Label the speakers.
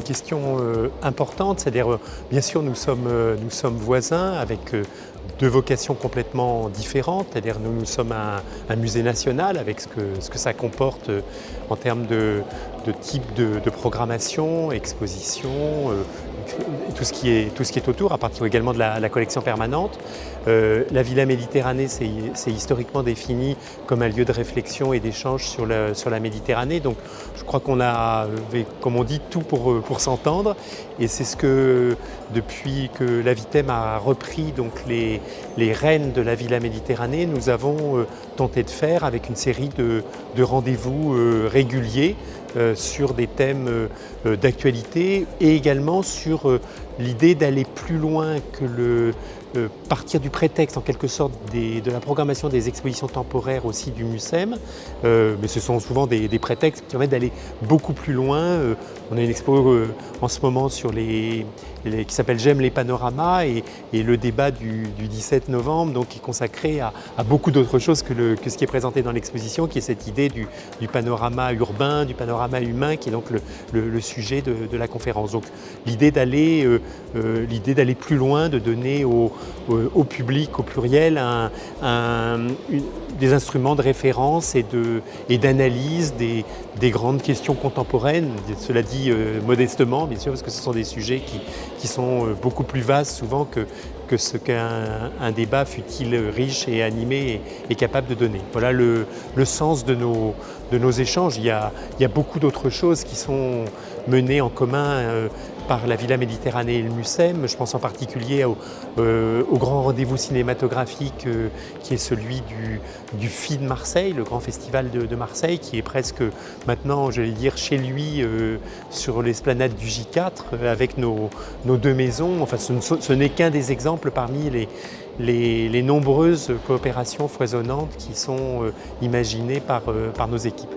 Speaker 1: question importante, c'est-à-dire bien sûr nous sommes voisins avec deux vocations complètement différentes, c'est-à-dire nous sommes un musée national avec ce que ça comporte en termes de type de programmation, exposition, tout ce qui est autour, à partir également de la collection permanente. La Villa Méditerranée, c'est historiquement défini comme un lieu de réflexion et d'échange sur la Méditerranée. Donc je crois qu'on a, comme on dit, tout pour s'entendre. Et c'est ce que, depuis que la Vitem a repris donc les rênes de la Villa Méditerranée, nous avons tenté de faire avec une série de rendez-vous réguliers sur des thèmes d'actualité et également sur l'idée d'aller plus loin que partir du prétexte en quelque sorte de la programmation des expositions temporaires aussi du MUCEM, mais ce sont souvent des prétextes qui permettent d'aller beaucoup plus loin. On a une expo en ce moment sur qui s'appelle J'aime les panoramas et le débat du 17 novembre donc, qui est consacré à beaucoup d'autres choses que ce qui est présenté dans l'exposition, qui est cette idée du panorama urbain, du panorama humain, qui est donc le sujet de la conférence. Donc l'idée d'aller plus loin, de donner au public, au pluriel, des instruments de référence et d'analyse des grandes questions contemporaines, cela dit modestement bien sûr, parce que ce sont des sujets qui sont beaucoup plus vastes souvent que ce qu'un débat, fût-il riche et animé, est capable de donner. Voilà le sens de nos échanges. Il y a beaucoup d'autres choses qui sont menées en commun par la Villa Méditerranée et le MUCEM. Je pense en particulier au grand rendez-vous cinématographique qui est celui du FI de Marseille, le grand festival de Marseille, qui est presque maintenant, j'allais dire, chez lui sur l'esplanade du J4 avec nos deux maisons. Enfin, ce n'est qu'un des exemples parmi les nombreuses coopérations foisonnantes qui sont imaginées par nos équipes.